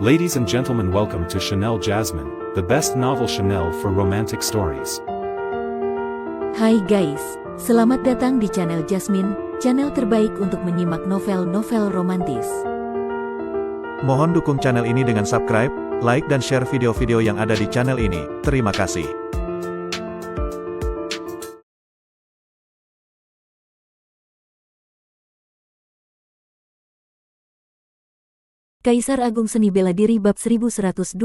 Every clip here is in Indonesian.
Ladies and gentlemen, welcome to Chanel Jasmine, the best novel Chanel for romantic stories. Hai guys, selamat datang di channel Jasmine, channel terbaik untuk menyimak novel-novel romantis. Mohon dukung channel ini dengan subscribe, like dan share video-video yang ada di channel ini. Terima kasih. Kaisar Agung Seni Bela Diri bab 1112.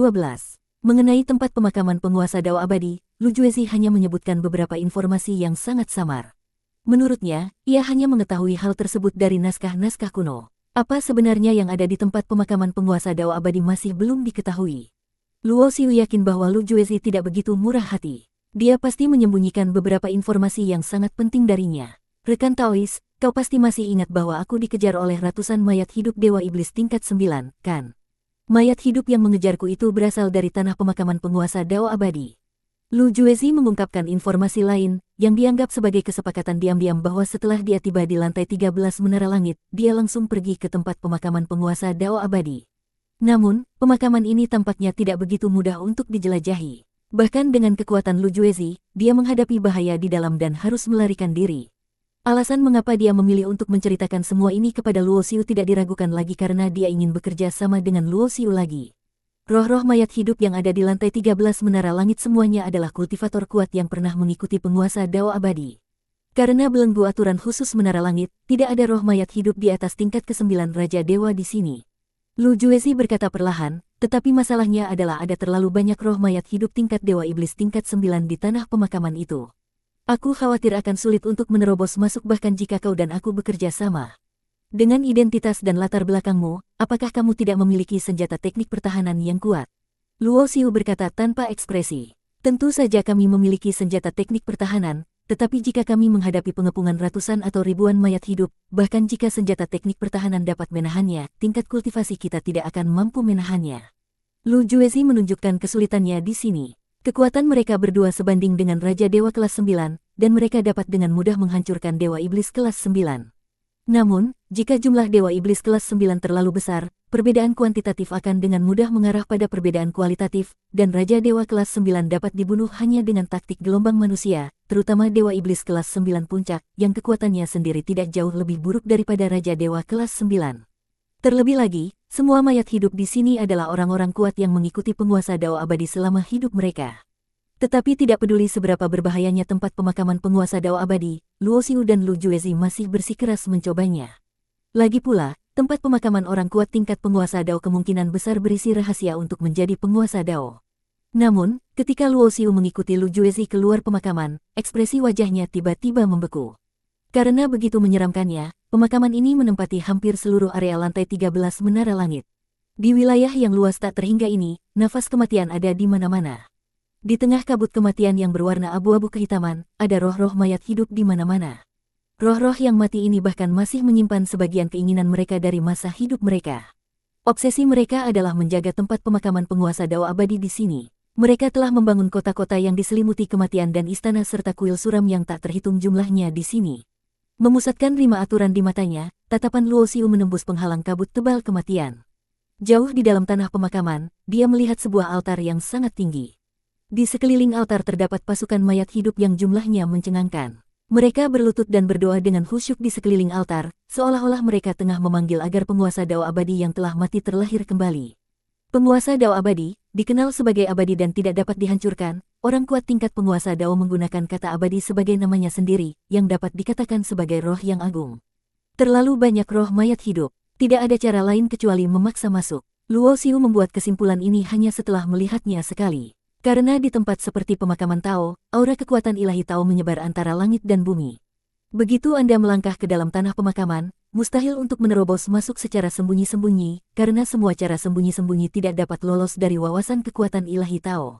Mengenai tempat pemakaman penguasa Dao Abadi, Lu Juezi hanya menyebutkan beberapa informasi yang sangat samar. Menurutnya, ia hanya mengetahui hal tersebut dari naskah-naskah kuno. Apa sebenarnya yang ada di tempat pemakaman penguasa Dao Abadi masih belum diketahui. Luo Xiu yakin bahwa Lu Juezi tidak begitu murah hati. Dia pasti menyembunyikan beberapa informasi yang sangat penting darinya. Rekan Taois, kau pasti masih ingat bahwa aku dikejar oleh ratusan mayat hidup Dewa Iblis tingkat 9, kan? Mayat hidup yang mengejarku itu berasal dari tanah pemakaman penguasa Dao Abadi. Lu Juezi mengungkapkan informasi lain, yang dianggap sebagai kesepakatan diam-diam bahwa setelah dia tiba di lantai 13 Menara Langit, dia langsung pergi ke tempat pemakaman penguasa Dao Abadi. Namun, pemakaman ini tampaknya tidak begitu mudah untuk dijelajahi. Bahkan dengan kekuatan Lu Juezi, dia menghadapi bahaya di dalam dan harus melarikan diri. Alasan mengapa dia memilih untuk menceritakan semua ini kepada Luo Xiu tidak diragukan lagi karena dia ingin bekerja sama dengan Luo Xiu lagi. Roh-roh mayat hidup yang ada di lantai 13 Menara Langit semuanya adalah kultivator kuat yang pernah mengikuti penguasa Dao Abadi. Karena belenggu aturan khusus Menara Langit, tidak ada roh mayat hidup di atas tingkat ke-9 Raja Dewa di sini. Lu Juezi berkata perlahan, tetapi masalahnya adalah ada terlalu banyak roh mayat hidup tingkat Dewa Iblis tingkat 9 di tanah pemakaman itu. Aku khawatir akan sulit untuk menerobos masuk bahkan jika kau dan aku bekerja sama. Dengan identitas dan latar belakangmu, apakah kamu tidak memiliki senjata teknik pertahanan yang kuat? Luo Xiu berkata tanpa ekspresi. Tentu saja kami memiliki senjata teknik pertahanan, tetapi jika kami menghadapi pengepungan ratusan atau ribuan mayat hidup, bahkan jika senjata teknik pertahanan dapat menahannya, tingkat kultivasi kita tidak akan mampu menahannya. Lu Juezi menunjukkan kesulitannya di sini. Kekuatan mereka berdua sebanding dengan Raja Dewa kelas 9, dan mereka dapat dengan mudah menghancurkan Dewa Iblis kelas 9. Namun, jika jumlah Dewa Iblis kelas 9 terlalu besar, perbedaan kuantitatif akan dengan mudah mengarah pada perbedaan kualitatif, dan Raja Dewa kelas 9 dapat dibunuh hanya dengan taktik gelombang manusia, terutama Dewa Iblis kelas 9 puncak, yang kekuatannya sendiri tidak jauh lebih buruk daripada Raja Dewa kelas 9. Terlebih lagi, semua mayat hidup di sini adalah orang-orang kuat yang mengikuti penguasa Dao Abadi selama hidup mereka. Tetapi tidak peduli seberapa berbahayanya tempat pemakaman penguasa Dao Abadi, Luo Xiu dan Lu Juezi masih bersikeras mencobanya. Lagi pula, tempat pemakaman orang kuat tingkat penguasa Dao kemungkinan besar berisi rahasia untuk menjadi penguasa Dao. Namun, ketika Luo Xiu mengikuti Lu Juezi keluar pemakaman, ekspresi wajahnya tiba-tiba membeku. Karena begitu menyeramkannya, pemakaman ini menempati hampir seluruh area lantai 13 Menara Langit. Di wilayah yang luas tak terhingga ini, nafas kematian ada di mana-mana. Di tengah kabut kematian yang berwarna abu-abu kehitaman, ada roh-roh mayat hidup di mana-mana. Roh-roh yang mati ini bahkan masih menyimpan sebagian keinginan mereka dari masa hidup mereka. Obsesi mereka adalah menjaga tempat pemakaman penguasa Dao Abadi di sini. Mereka telah membangun kota-kota yang diselimuti kematian dan istana serta kuil suram yang tak terhitung jumlahnya di sini. Memusatkan 5 aturan di matanya, tatapan Luo Xiu menembus penghalang kabut tebal kematian. Jauh di dalam tanah pemakaman, dia melihat sebuah altar yang sangat tinggi. Di sekeliling altar terdapat pasukan mayat hidup yang jumlahnya mencengangkan. Mereka berlutut dan berdoa dengan khusyuk di sekeliling altar, seolah-olah mereka tengah memanggil agar penguasa Dao Abadi yang telah mati terlahir kembali. Penguasa Dao Abadi, dikenal sebagai abadi dan tidak dapat dihancurkan. Orang kuat tingkat penguasa Dao menggunakan kata abadi sebagai namanya sendiri, yang dapat dikatakan sebagai roh yang agung. Terlalu banyak roh mayat hidup, tidak ada cara lain kecuali memaksa masuk. Luo Xiu membuat kesimpulan ini hanya setelah melihatnya sekali. Karena di tempat seperti pemakaman Tao, aura kekuatan ilahi Tao menyebar antara langit dan bumi. Begitu Anda melangkah ke dalam tanah pemakaman, mustahil untuk menerobos masuk secara sembunyi-sembunyi, karena semua cara sembunyi-sembunyi tidak dapat lolos dari wawasan kekuatan ilahi Tao.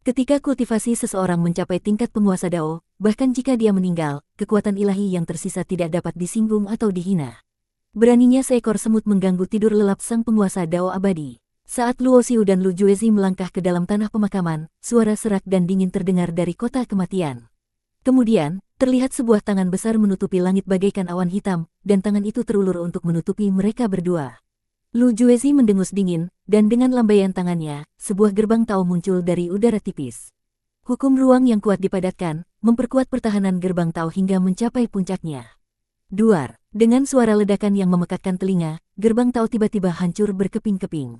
Ketika kultivasi seseorang mencapai tingkat penguasa Dao, bahkan jika dia meninggal, kekuatan ilahi yang tersisa tidak dapat disinggung atau dihina. Beraninya seekor semut mengganggu tidur lelap sang penguasa Dao Abadi. Saat Luo Xiu dan Lu Juezi melangkah ke dalam tanah pemakaman, suara serak dan dingin terdengar dari kota kematian. Kemudian, terlihat sebuah tangan besar menutupi langit bagaikan awan hitam, dan tangan itu terulur untuk menutupi mereka berdua. Lu Juezi mendengus dingin, dan dengan lambaian tangannya, sebuah gerbang Tao muncul dari udara tipis. Hukum ruang yang kuat dipadatkan, memperkuat pertahanan gerbang Tao hingga mencapai puncaknya. Duar, dengan suara ledakan yang memekakkan telinga, gerbang Tao tiba-tiba hancur berkeping-keping.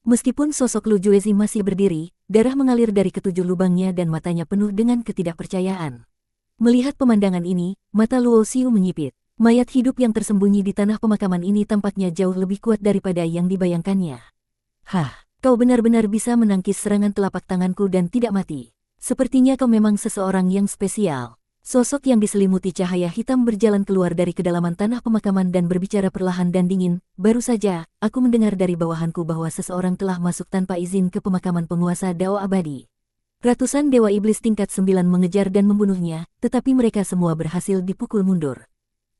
Meskipun sosok Lu Juezi masih berdiri, darah mengalir dari ketujuh lubangnya dan matanya penuh dengan ketidakpercayaan. Melihat pemandangan ini, mata Luo Xiu menyipit. Mayat hidup yang tersembunyi di tanah pemakaman ini tampaknya jauh lebih kuat daripada yang dibayangkannya. Hah, kau benar-benar bisa menangkis serangan telapak tanganku dan tidak mati. Sepertinya kau memang seseorang yang spesial. Sosok yang diselimuti cahaya hitam berjalan keluar dari kedalaman tanah pemakaman dan berbicara perlahan dan dingin. Baru saja, aku mendengar dari bawahanku bahwa seseorang telah masuk tanpa izin ke pemakaman penguasa Dao Abadi. Ratusan dewa iblis tingkat 9 mengejar dan membunuhnya, tetapi mereka semua berhasil dipukul mundur.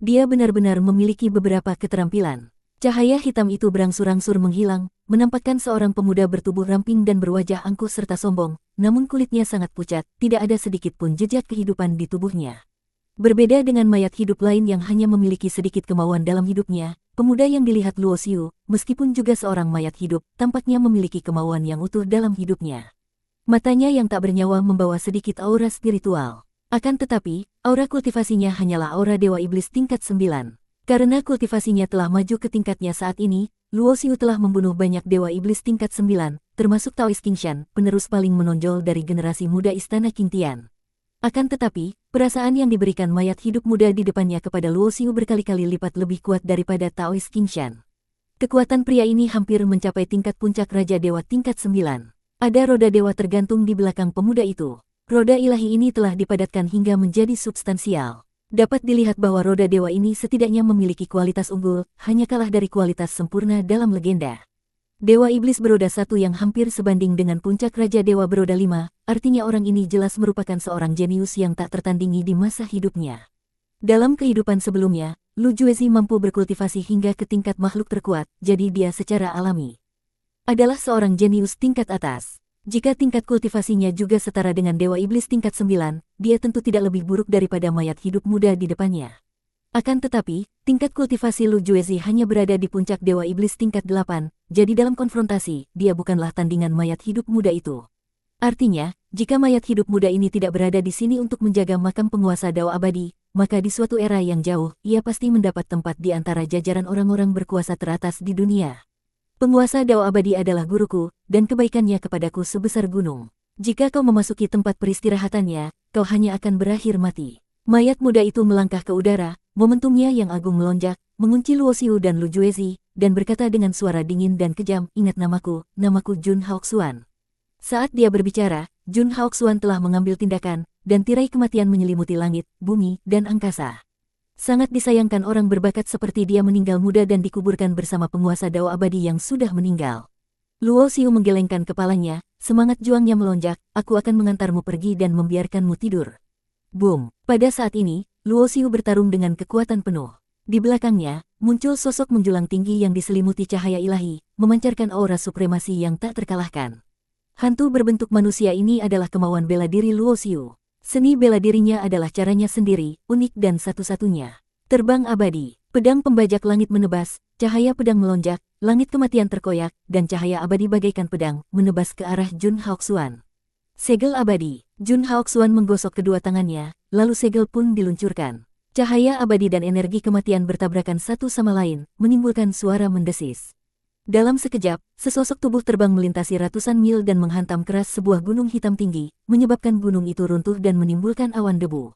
Dia benar-benar memiliki beberapa keterampilan. Cahaya hitam itu berangsur-angsur menghilang, menampakkan seorang pemuda bertubuh ramping dan berwajah angkuh serta sombong, namun kulitnya sangat pucat, tidak ada sedikit pun jejak kehidupan di tubuhnya. Berbeda dengan mayat hidup lain yang hanya memiliki sedikit kemauan dalam hidupnya, pemuda yang dilihat Luo Xiu, meskipun juga seorang mayat hidup, tampaknya memiliki kemauan yang utuh dalam hidupnya. Matanya yang tak bernyawa membawa sedikit aura spiritual. Akan tetapi, aura kultivasinya hanyalah aura dewa iblis tingkat 9. Karena kultivasinya telah maju ke tingkatnya saat ini, Luo Xiu telah membunuh banyak dewa iblis tingkat 9, termasuk Taoist Qingshan, penerus paling menonjol dari generasi muda Istana Qingtian. Akan tetapi, perasaan yang diberikan mayat hidup muda di depannya kepada Luo Xiu berkali-kali lipat lebih kuat daripada Taoist Qingshan. Kekuatan pria ini hampir mencapai tingkat puncak Raja Dewa tingkat 9. Ada roda dewa tergantung di belakang pemuda itu. Roda ilahi ini telah dipadatkan hingga menjadi substansial. Dapat dilihat bahwa roda dewa ini setidaknya memiliki kualitas unggul, hanya kalah dari kualitas sempurna dalam legenda. Dewa iblis beroda 1 yang hampir sebanding dengan puncak Raja Dewa beroda 5, artinya orang ini jelas merupakan seorang jenius yang tak tertandingi di masa hidupnya. Dalam kehidupan sebelumnya, Lu Juezi mampu berkultivasi hingga ke tingkat makhluk terkuat, jadi dia secara alami adalah seorang jenius tingkat atas. Jika tingkat kultivasinya juga setara dengan Dewa Iblis tingkat 9, dia tentu tidak lebih buruk daripada mayat hidup muda di depannya. Akan tetapi, tingkat kultivasi Lu Juezi hanya berada di puncak Dewa Iblis tingkat 8, jadi dalam konfrontasi, dia bukanlah tandingan mayat hidup muda itu. Artinya, jika mayat hidup muda ini tidak berada di sini untuk menjaga makam penguasa Dao Abadi, maka di suatu era yang jauh, ia pasti mendapat tempat di antara jajaran orang-orang berkuasa teratas di dunia. Penguasa Dao Abadi adalah guruku, dan kebaikannya kepadaku sebesar gunung. Jika kau memasuki tempat peristirahatannya, kau hanya akan berakhir mati. Mayat muda itu melangkah ke udara, momentumnya yang agung melonjak, mengunci Luo Xiu dan Lu Juezi, dan berkata dengan suara dingin dan kejam, "Ingat namaku Jun Haoxuan." Saat dia berbicara, Jun Haoxuan telah mengambil tindakan, dan tirai kematian menyelimuti langit, bumi, dan angkasa. Sangat disayangkan orang berbakat seperti dia meninggal muda dan dikuburkan bersama penguasa Dao Abadi yang sudah meninggal. Luo Xiu menggelengkan kepalanya, semangat juangnya melonjak, "Aku akan mengantarmu pergi dan membiarkanmu tidur." Boom! Pada saat ini, Luo Xiu bertarung dengan kekuatan penuh. Di belakangnya, muncul sosok menjulang tinggi yang diselimuti cahaya ilahi, memancarkan aura supremasi yang tak terkalahkan. Hantu berbentuk manusia ini adalah kemauan bela diri Luo Xiu. Seni bela dirinya adalah caranya sendiri, unik dan satu-satunya. Terbang abadi, pedang pembajak langit menebas, cahaya pedang melonjak, langit kematian terkoyak, dan cahaya abadi bagaikan pedang, menebas ke arah Jun Haoxuan. Segel abadi, Jun Haoxuan menggosok kedua tangannya, lalu segel pun diluncurkan. Cahaya abadi dan energi kematian bertabrakan satu sama lain, menimbulkan suara mendesis. Dalam sekejap, sesosok tubuh terbang melintasi ratusan mil dan menghantam keras sebuah gunung hitam tinggi, menyebabkan gunung itu runtuh dan menimbulkan awan debu.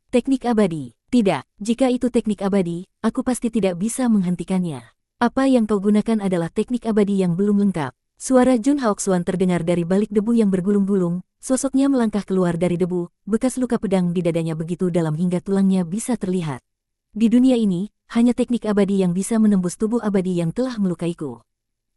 Teknik abadi. Tidak, jika itu teknik abadi, aku pasti tidak bisa menghentikannya. Apa yang kau gunakan adalah teknik abadi yang belum lengkap. Suara Jun Haoxuan terdengar dari balik debu yang bergulung-gulung, sosoknya melangkah keluar dari debu, bekas luka pedang di dadanya begitu dalam hingga tulangnya bisa terlihat. Di dunia ini, hanya teknik abadi yang bisa menembus tubuh abadi yang telah melukaiku.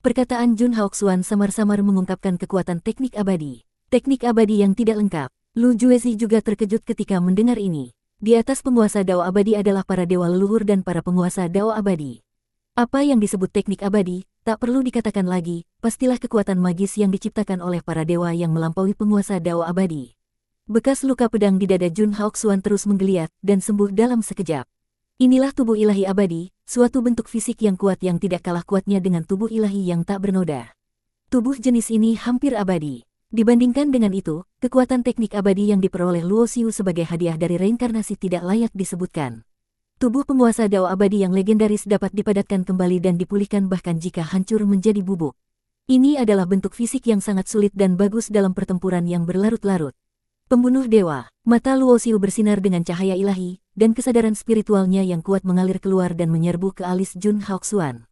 Perkataan Jun Haoxuan samar-samar mengungkapkan kekuatan teknik abadi. Teknik abadi yang tidak lengkap. Lu Juezi juga terkejut ketika mendengar ini. Di atas penguasa Dao Abadi adalah para dewa leluhur dan para penguasa Dao Abadi. Apa yang disebut teknik abadi, tak perlu dikatakan lagi, pastilah kekuatan magis yang diciptakan oleh para dewa yang melampaui penguasa Dao Abadi. Bekas luka pedang di dada Jun Haoxuan terus menggeliat dan sembuh dalam sekejap. Inilah tubuh ilahi abadi, suatu bentuk fisik yang kuat yang tidak kalah kuatnya dengan tubuh ilahi yang tak bernoda. Tubuh jenis ini hampir abadi. Dibandingkan dengan itu, kekuatan teknik abadi yang diperoleh Luo Xiu sebagai hadiah dari reinkarnasi tidak layak disebutkan. Tubuh penguasa Dao abadi yang legendaris dapat dipadatkan kembali dan dipulihkan bahkan jika hancur menjadi bubuk. Ini adalah bentuk fisik yang sangat sulit dan bagus dalam pertempuran yang berlarut-larut. Pembunuh dewa, mata Luo Xiu bersinar dengan cahaya ilahi, dan kesadaran spiritualnya yang kuat mengalir keluar dan menyerbu ke alis Jun Haoxuan.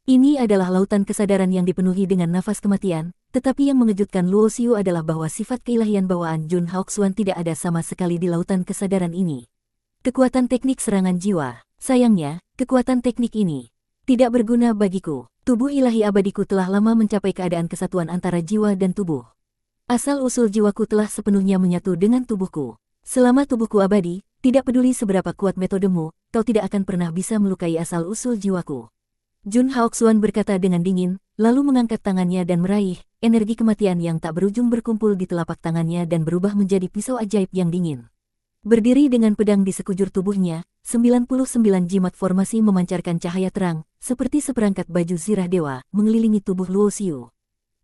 Ini adalah lautan kesadaran yang dipenuhi dengan nafas kematian, tetapi yang mengejutkan Luo Xiu adalah bahwa sifat keilahian bawaan Jun Haoxuan tidak ada sama sekali di lautan kesadaran ini. Kekuatan teknik serangan jiwa, sayangnya, kekuatan teknik ini tidak berguna bagiku. Tubuh ilahi abadiku telah lama mencapai keadaan kesatuan antara jiwa dan tubuh. Asal-usul jiwaku telah sepenuhnya menyatu dengan tubuhku. Selama tubuhku abadi, tidak peduli seberapa kuat metodemu, kau tidak akan pernah bisa melukai asal-usul jiwaku. Jun Haoxuan berkata dengan dingin, lalu mengangkat tangannya dan meraih, energi kematian yang tak berujung berkumpul di telapak tangannya dan berubah menjadi pisau ajaib yang dingin. Berdiri dengan pedang di sekujur tubuhnya, 99 jimat formasi memancarkan cahaya terang, seperti seperangkat baju zirah dewa, mengelilingi tubuh Luo Xiu.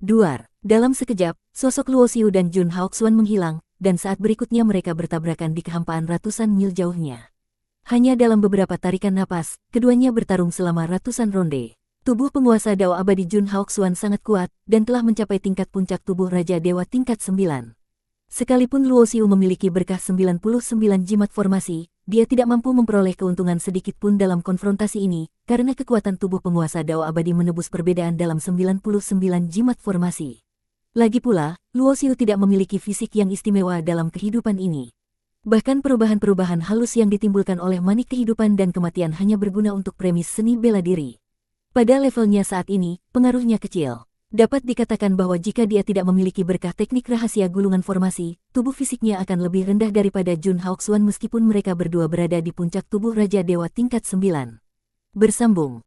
Duar. Dalam sekejap, sosok Luo Xiu dan Jun Haoxuan menghilang, dan saat berikutnya mereka bertabrakan di kehampaan ratusan mil jauhnya. Hanya dalam beberapa tarikan napas, keduanya bertarung selama ratusan ronde. Tubuh penguasa Dao abadi Jun Haoxuan sangat kuat, dan telah mencapai tingkat puncak tubuh Raja Dewa tingkat 9. Sekalipun Luo Xiu memiliki berkah 99 jimat formasi, dia tidak mampu memperoleh keuntungan sedikit pun dalam konfrontasi ini, karena kekuatan tubuh penguasa Dao abadi menebus perbedaan dalam 99 jimat formasi. Lagi pula, Luo Xiu tidak memiliki fisik yang istimewa dalam kehidupan ini. Bahkan perubahan-perubahan halus yang ditimbulkan oleh manik kehidupan dan kematian hanya berguna untuk premis seni bela diri. Pada levelnya saat ini, pengaruhnya kecil. Dapat dikatakan bahwa jika dia tidak memiliki berkah teknik rahasia gulungan formasi, tubuh fisiknya akan lebih rendah daripada Jun Haoxuan meskipun mereka berdua berada di puncak tubuh Raja Dewa tingkat 9. Bersambung.